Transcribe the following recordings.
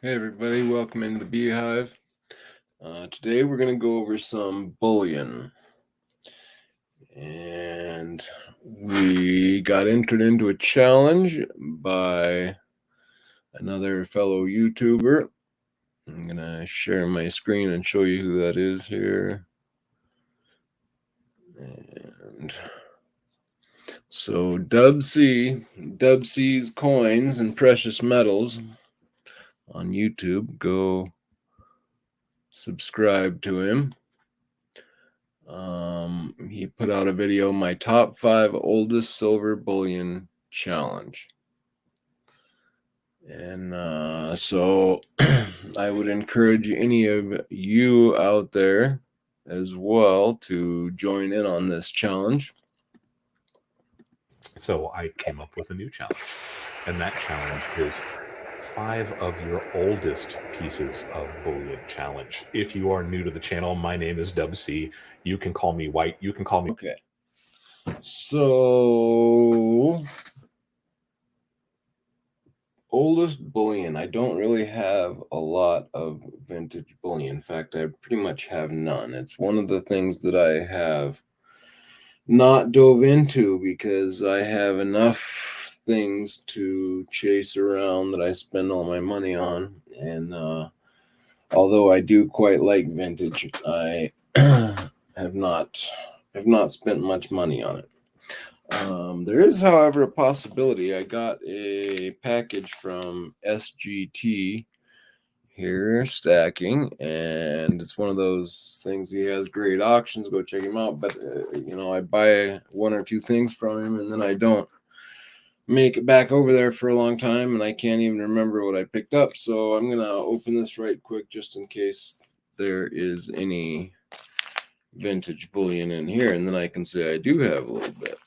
Hey everybody, welcome into the Beehive. Today we're going to go over some bullion. And we got entered into a challenge by another fellow YouTuber. I'm going to share my screen and show you who that is here. And so Dubc's Coins and Precious Metals on YouTube. Go subscribe to him. He put out a video, my top 5 oldest silver bullion challenge. And so I would encourage any of you out there as well to join in on this challenge. So I came up with a new challenge, and that challenge is 5 of your oldest pieces of bullion challenge. If you are new to the channel, my name is Dubc. You can call me White. You can call me. Okay. So oldest bullion. I don't really have a lot of vintage bullion. In fact, I pretty much have none. It's one of the things that I have not dove into because I have enough things to chase around that I spend all my money on. And although I do quite like vintage, I have not spent much money on it. There is, however, a possibility. I got a package from SGT here, stacking, and it's one of those things. He has great auctions. Go check him out. But I buy 1 or 2 things from him, and then I don't make it back over there for a long time, and I can't even remember what I picked up. So I'm gonna open this right quick just in case there is any vintage bullion in here, and then I can say I do have a little bit.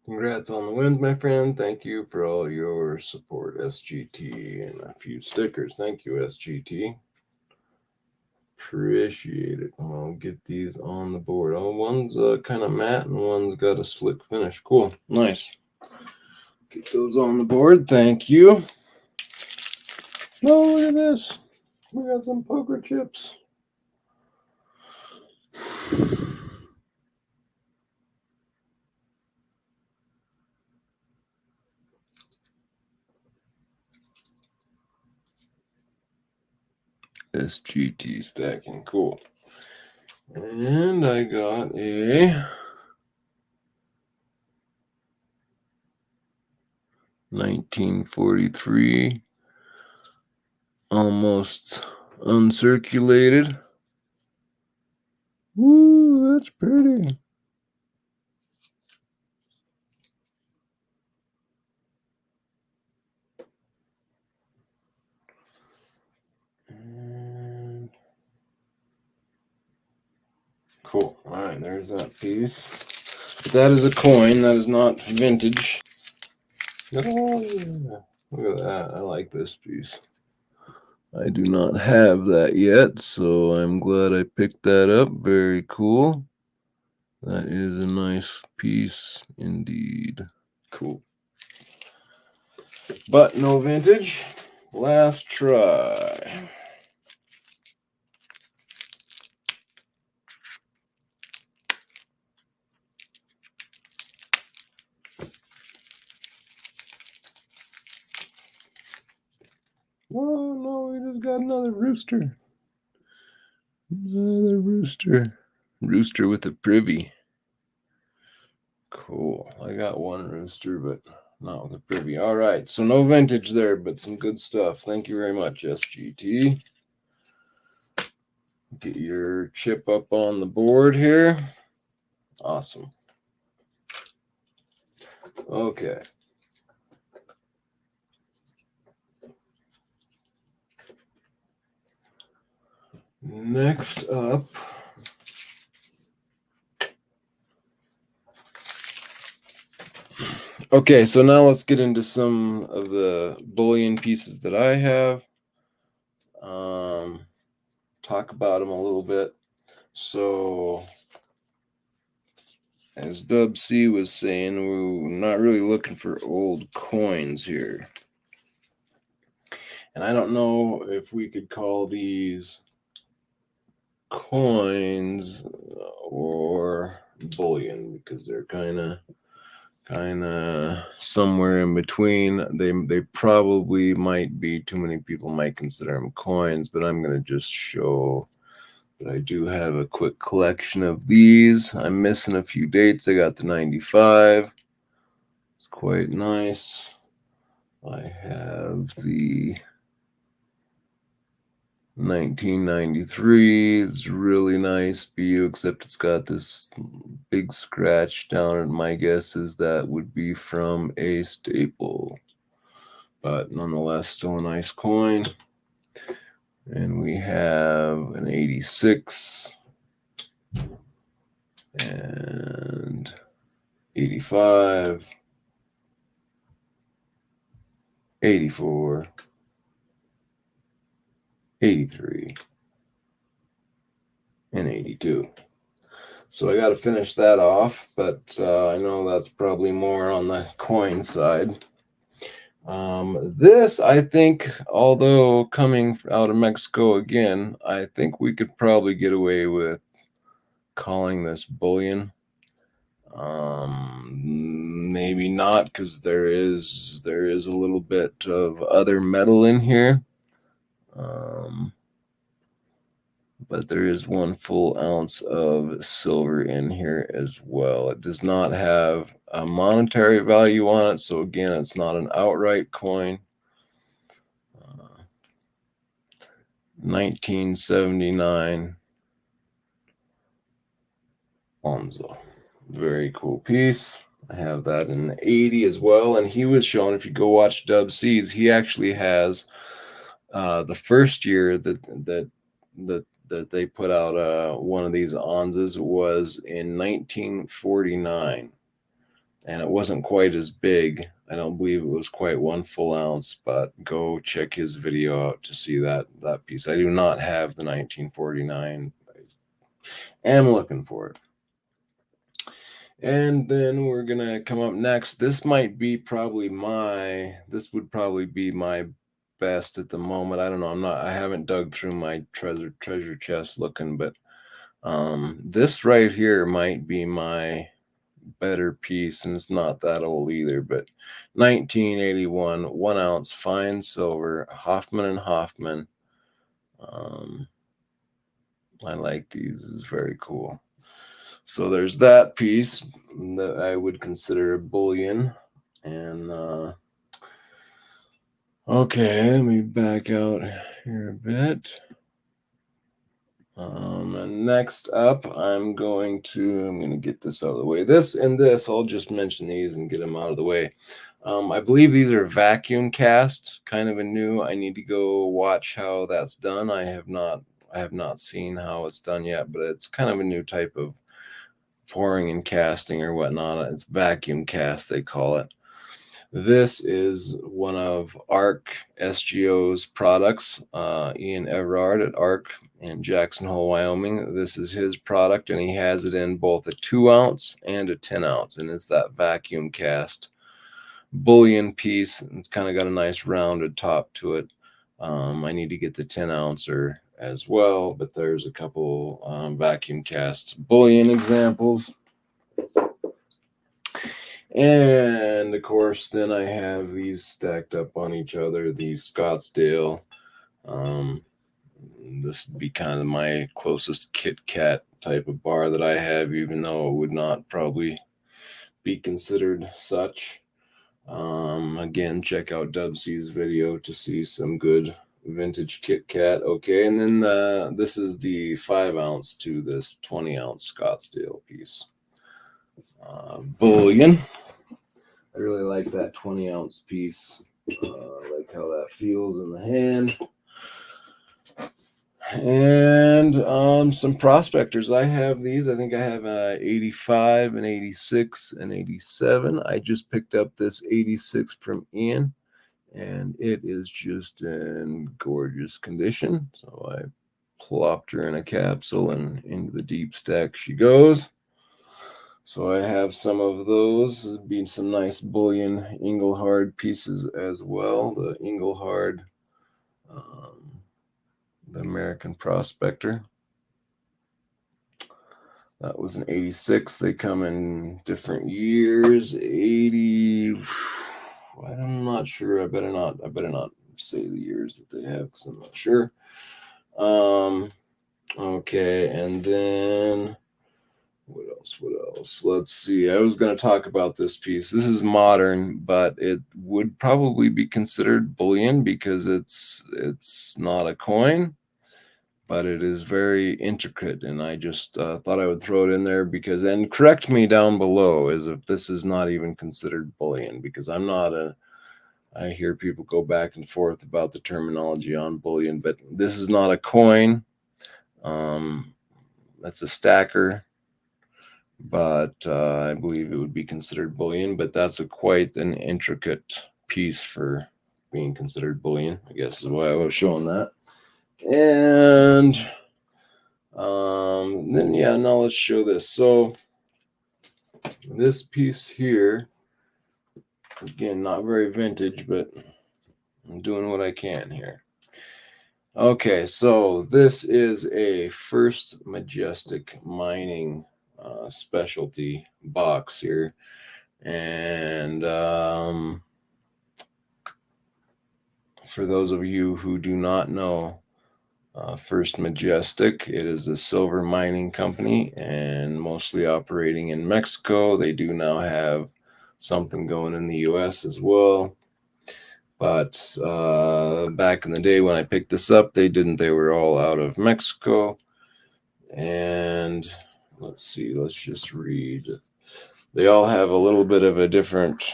Congrats on the wins, my friend. Thank you for all your support, SGT, and a few stickers. Thank you, SGT. Appreciate it. I'll get these on the board. Oh, one's kind of matte and one's got a slick finish. Cool. Nice. Get those on the board. Thank you. Oh, look at this. We got some poker chips. SGT stacking. Cool. And I got a 1943 almost uncirculated. Woo, that's pretty. And cool. All right, there's that piece. But that is a coin. That is not vintage. Oh, yeah. Look at that. I like this piece. I do not have that yet, so I'm glad I picked that up. Very cool. That is a nice piece indeed. Cool. But no vintage. Last try. Oh no, we just got another rooster. Another rooster. Rooster with a privy. Cool. I got one rooster, but not with a privy. All right, so no vintage there, but some good stuff. Thank you very much, SGT. Get your chip up on the board here. Awesome. Okay. Next up, okay, so now let's get into some of the bullion pieces that I have. Talk about them a little bit. So as Dub C was saying, we're not really looking for old coins here. And I don't know if we could call these coins or bullion, because they're kind of somewhere in between. They probably might be, too many people might consider them coins, but I'm going to just show that I do have a quick collection of these. I'm missing a few dates. I got the 95. It's quite nice. I have the 1993. It's really nice BU, except it's got this big scratch down it. My guess is that would be from a staple, but nonetheless still a nice coin. And we have an 86 and 85, 84, 83, and 82. So I got to finish that off, but I know that's probably more on the coin side. This, I think, although coming out of Mexico again, I think we could probably get away with calling this bullion. Maybe not, because there is a little bit of other metal in here. But there is 1 full ounce of silver in here as well. It does not have a monetary value on it, so again, it's not an outright coin. 1979 Onzo. Very cool piece. I have that in the 80 as well, and he was shown, if you go watch Dub C's, he actually has the first year that they put out one of these Onzas was in 1949, and it wasn't quite as big. I don't believe it was quite 1 full ounce, but go check his video out to see that piece. I do not have the 1949. I am looking for it. And then we're gonna come up next. This would probably be my best at the moment. I don't know. I haven't dug through my treasure chest looking, but this right here might be my better piece, and it's not that old either. But 1981 1 ounce fine silver Hoffman and Hoffman. I like these. It's very cool. So there's that piece that I would consider a bullion. And okay, let me back out here a bit. And next up, I'm going to get this out of the way. This and this, I'll just mention these and get them out of the way. I believe these are vacuum cast, kind of a new. I need to go watch how that's done. I have not seen how it's done yet, but it's kind of a new type of pouring and casting or whatnot. It's vacuum cast, they call it. This is one of ARC SGO's products, Ian Everard at ARC in Jackson Hole, Wyoming. This is his product, and he has it in both a 2 ounce and a 10 ounce, and it's that vacuum cast bullion piece. It's kind of got a nice rounded top to it. I need to get the 10 ouncer as well, but there's a couple vacuum cast bullion examples. And of course, then I have these stacked up on each other, these Scottsdale. This would be kind of my closest Kit Kat type of bar that I have, even though it would not probably be considered such. Again, check out Dub C's video to see some good vintage Kit Kat. Okay, and then this is the 5 ounce to this 20 ounce Scottsdale piece. Bullion. I really like that 20 ounce piece. I like how that feels in the hand. And some prospectors. I have these. I think I have 85 and 86 and 87. I just picked up this 86 from Ian, and it is just in gorgeous condition. So I plopped her in a capsule, and into the deep stack she goes. So I have some of those, being some nice bullion Engelhard pieces as well. The Engelhard, the American Prospector. That was an 86. They come in different years. 80. I'm not sure. I better not say the years that they have because I'm not sure. Okay, and then what else? What else? Let's see. I was going to talk about this piece. This is modern, but it would probably be considered bullion because it's not a coin, but it is very intricate, and I just thought I would throw it in there because, and correct me down below as if this is not even considered bullion, because I'm not a, I hear people go back and forth about the terminology on bullion, but this is not a coin. That's a stacker, but I believe it would be considered bullion, but that's quite an intricate piece for being considered bullion, I guess is why I was showing that. And then yeah, now let's show this. So this piece here, again, not very vintage, but I'm doing what I can here. Okay, so this is a First Majestic Mining specialty box here, and for those of you who do not know, First Majestic, it is a silver mining company and mostly operating in Mexico. They do now have something going in the US as well. But back in the day when I picked this up, they didn't. They were all out of Mexico. And let's see, let's just read. They all have a little bit of a different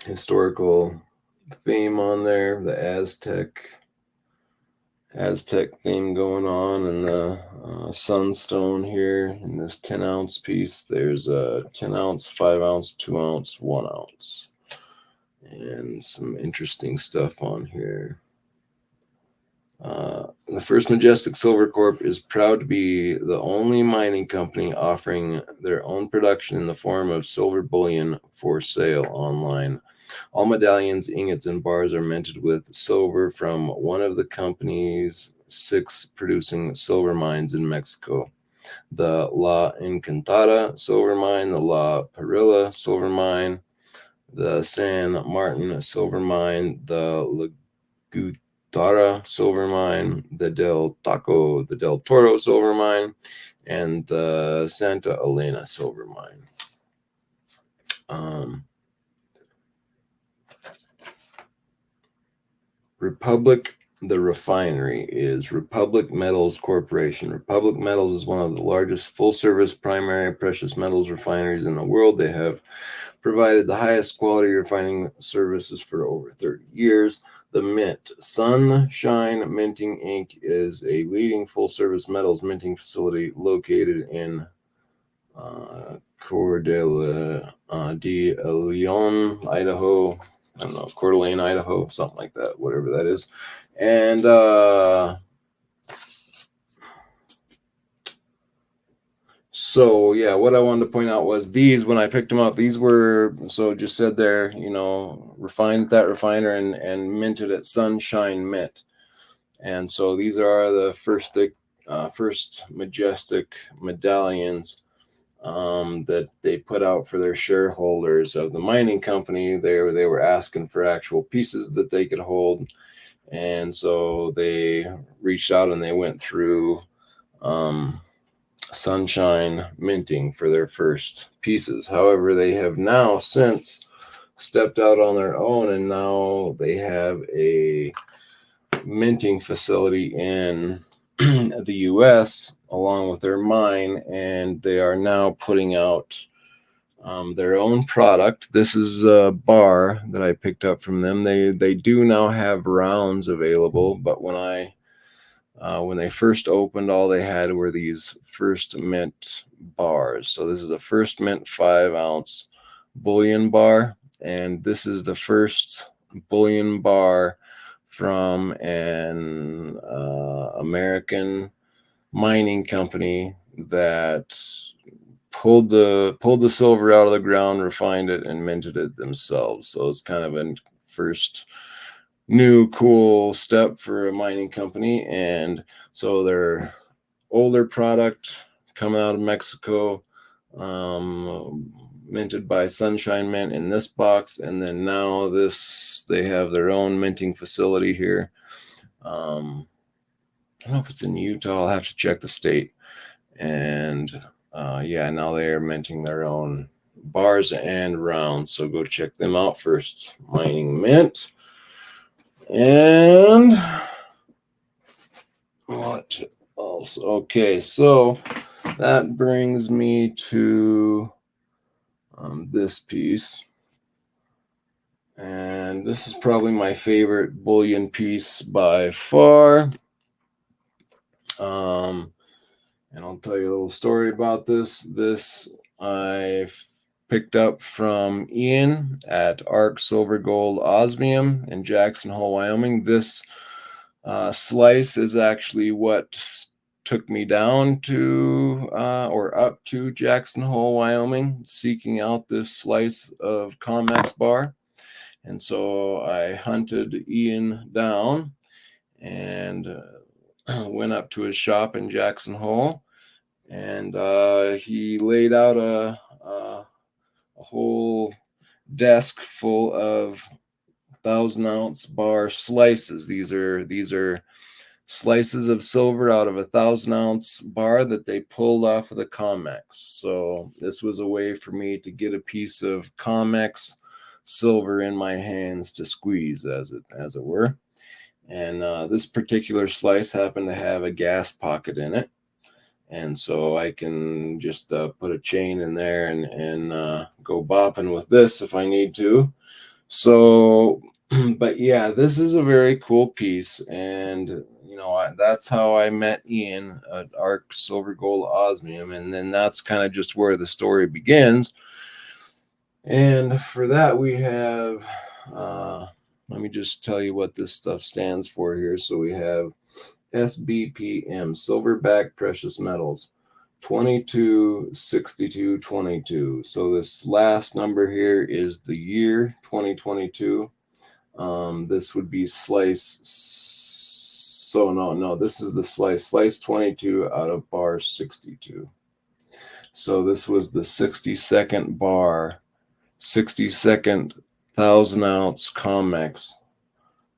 historical theme on there. The Aztec theme going on, and the sunstone here in this 10-ounce piece. There's a 10-ounce, 5-ounce, 2-ounce, 1-ounce, and some interesting stuff on here. The First Majestic Silver Corp is proud to be the only mining company offering their own production in the form of silver bullion for sale online. All medallions, ingots, and bars are minted with silver from one of the company's 6 producing silver mines in Mexico: the La Encantada silver mine, the La Perilla silver mine, the San Martin silver mine, the Lagutara silver mine, the Del Toro silver mine, and the Santa Elena silver mine. Republic, the refinery, is Republic Metals Corporation. Republic Metals is one of the largest full-service primary precious metals refineries in the world. They have provided the highest quality refining services for over 30 years. The Mint, Sunshine Minting Inc., is a leading full-service metals minting facility located in Coeur de Leon, Idaho. I don't know, Coeur d'Alene, Idaho, something like that, whatever that is. And so, yeah, what I wanted to point out was these, when I picked them up, these were, so just said there, you know, refined at that refiner and minted at Sunshine Mint. And so these are the First Majestic medallions that they put out for their shareholders of the mining company. They were asking for actual pieces that they could hold, and so they reached out and they went through Sunshine Minting for their first pieces. However, they have now since stepped out on their own, and now they have a minting facility in the US along with their mine, and they are now putting out their own product. This is a bar that I picked up from them. They do now have rounds available, but when they first opened, all they had were these First Mint bars. So this is a First Mint 5-ounce bullion bar, and this is the first bullion bar from an American mining company that pulled the silver out of the ground, refined it, and minted it themselves. So it's kind of a first new cool step for a mining company. And so their older product coming out of Mexico, minted by Sunshine Mint in this box, and then now this, they have their own minting facility here. I don't know if it's in Utah. I'll have to check the state. And yeah, now they are minting their own bars and rounds. So go check them out first. Mining Mint. And what else? Okay, so that brings me to this piece. And this is probably my favorite bullion piece by far. And I'll tell you a little story about this. This I picked up from Ian at Arc Silver Gold Osmium in Jackson Hole, Wyoming. This slice is actually what took me down to or up to Jackson Hole, Wyoming, seeking out this slice of Comex bar. And so I hunted Ian down and went up to his shop in Jackson Hole, and he laid out a whole desk full of 1,000-ounce bar slices. These are slices of silver out of a 1,000-ounce bar that they pulled off of the Comex. So this was a way for me to get a piece of Comex silver in my hands to squeeze, as it were. And this particular slice happened to have a gas pocket in it, and so I can just put a chain in there and go bopping with this if I need to. So, but yeah, this is a very cool piece, and you know, that's how I met Ian at Arc Silver Gold Osmium, and then that's kind of just where the story begins. And for that, we have let me just tell you what this stuff stands for here. So we have SBPM, Silverback Precious Metals, 226222. So this last number here is the year 2022. This would be slice. So no, this is the slice 22 out of bar 62. So this was the 62nd bar, 62nd 1,000-ounce Comex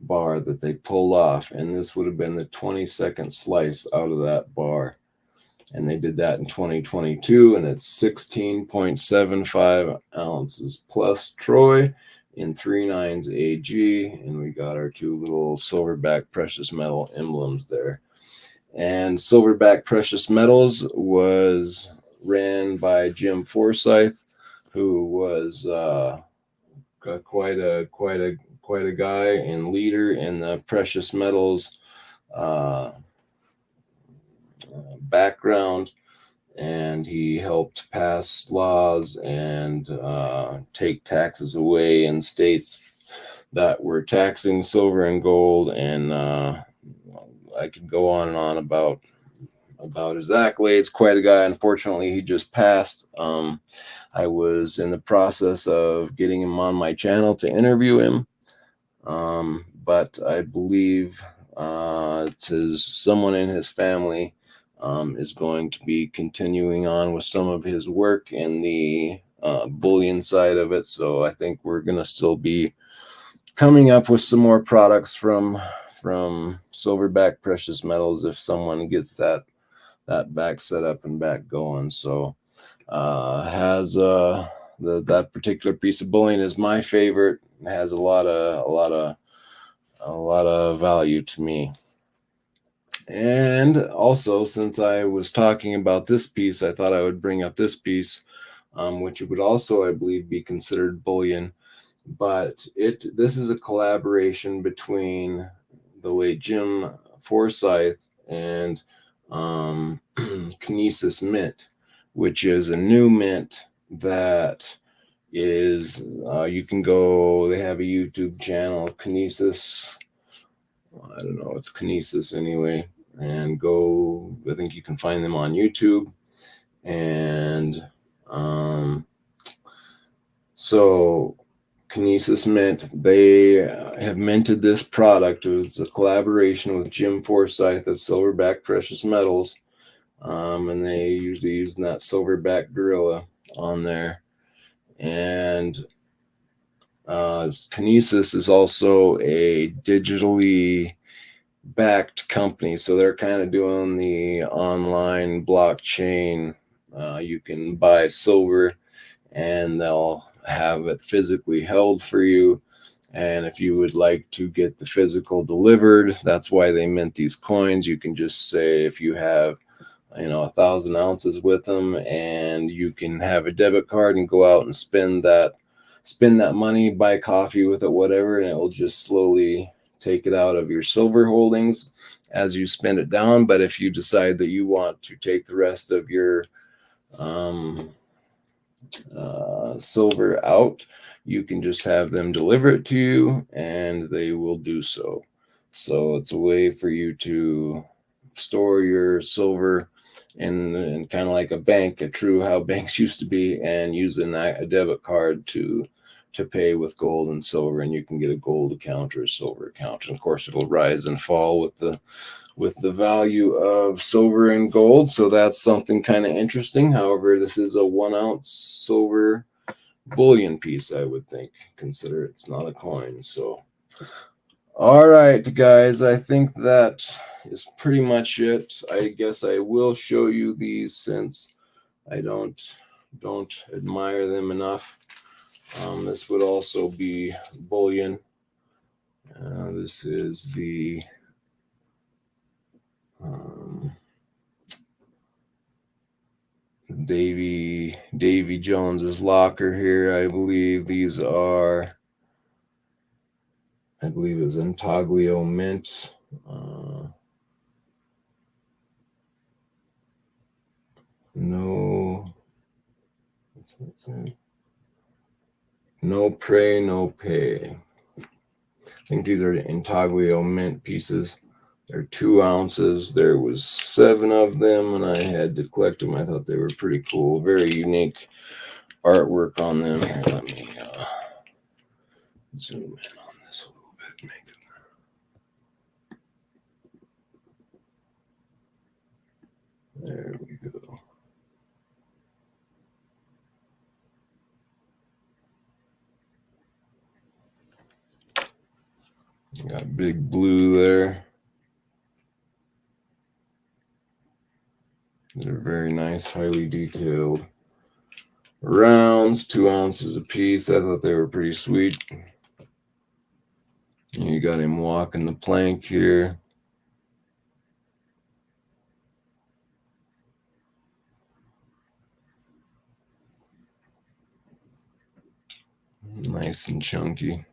bar that they pulled off, and this would have been the 22nd slice out of that bar. And they did that in 2022, and it's 16.75 ounces plus Troy in 3/9 AG, and we got our two little silverback precious metal emblems there. And Silverback Precious Metals was ran by Jim Forsyth, who was quite a guy and leader in the precious metals background, and he helped pass laws and take taxes away in states that were taxing silver and gold. And I could go on and on about his accolades. Quite a guy. Unfortunately, he just passed. I was in the process of getting him on my channel to interview him, but I believe someone in his family is going to be continuing on with some of his work in the bullion side of it. So I think we're going to still be coming up with some more products from Silverback Precious Metals if someone gets that back set up and back going. So has that particular piece of bullion is my favorite. It has a lot of value to me. And also, since I was talking about this piece, I thought I would bring up this piece, which would also, I believe, be considered bullion. But this is a collaboration between the late Jim Forsyth and Kinesis Mint, which is a new mint that is you can go. They have a YouTube channel, Kinesis. I don't know, it's Kinesis anyway. and go. I think you can find them on YouTube. And so Kinesis Mint, they have minted this product. It was a collaboration with Jim Forsyth of Silverback Precious Metals, and they usually use that Silverback Gorilla on there. And Kinesis is also a digitally backed company, so they're kind of doing the online blockchain. You can buy silver and they'll have it physically held for you. And if you would like to get the physical delivered, that's why they mint these coins. You can just say if you have 1,000 ounces with them, and you can have a debit card and go out and spend that money, buy coffee with it, whatever, and it will just slowly take it out of your silver holdings as you spend it down. But if you decide that you want to take the rest of your silver out, you can just have them deliver it to you, and they will do so. So it's a way for you to store your silver in kind of like a bank, a true how banks used to be, and using a debit card to pay with gold and silver. And you can get a gold account or a silver account, and of course it'll rise and fall with the value of silver and gold. So that's something kind of interesting. However, this is a 1 ounce silver bullion piece, I would think. Consider it's not a coin. So, all right, guys, I think that is pretty much it. I guess I will show you these since I don't admire them enough. This would also be bullion. This is the Davy Jones's locker here. I believe these are. I believe it's Intaglio mint. No. What's that say? No pray, no pay. I think these are the Intaglio mint pieces. They're 2 ounces. There was 7 of them, and I had to collect them. I thought they were pretty cool. Very unique artwork on them. Here, let me zoom in on this a little bit. There we go. Got big blue there. They're very nice, highly detailed rounds, 2 ounces a piece. I thought they were pretty sweet. And you got him walking the plank here. Nice and chunky.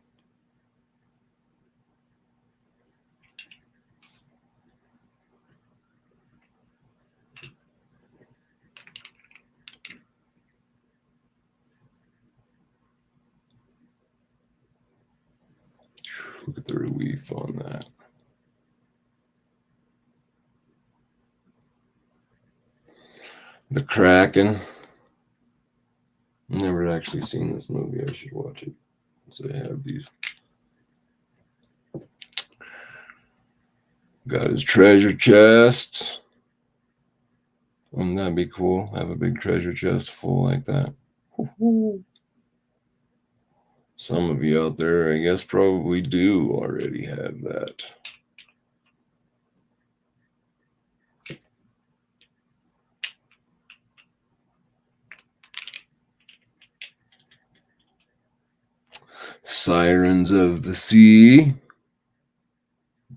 Look at the relief on that. The Kraken. Never actually seen this movie. I should watch it. So I have these. Got his treasure chest. Wouldn't that be cool? Have a big treasure chest full like that. Some of you out there, I guess, probably do already have that. Sirens of the Sea.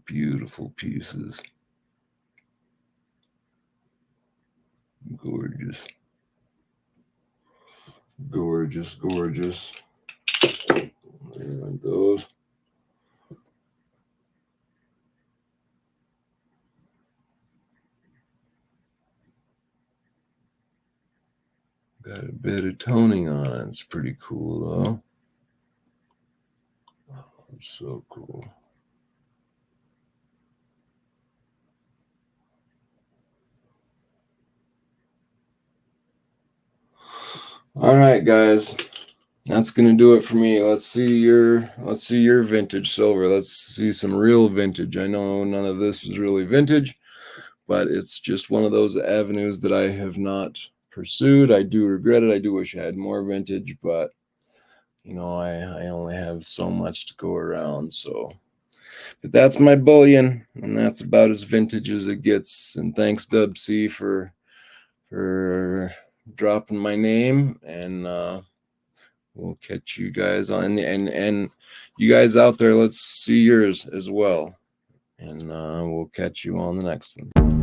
Beautiful pieces. Gorgeous. Gorgeous, gorgeous. There are those. Got a bit of toning on it. It's pretty cool, though. Oh, it's so cool. All right, guys. That's gonna do it for me. Let's see your vintage silver. Let's see some real vintage. I know none of this is really vintage, but it's just one of those avenues that I have not pursued. I do regret it. I do wish I had more vintage, but you know, I only have so much to go around. So, but that's my bullion, and that's about as vintage as it gets. And thanks, Dub C, for dropping my name, and we'll catch you guys on the and you guys out there. Let's see yours as well, and we'll catch you on the next one.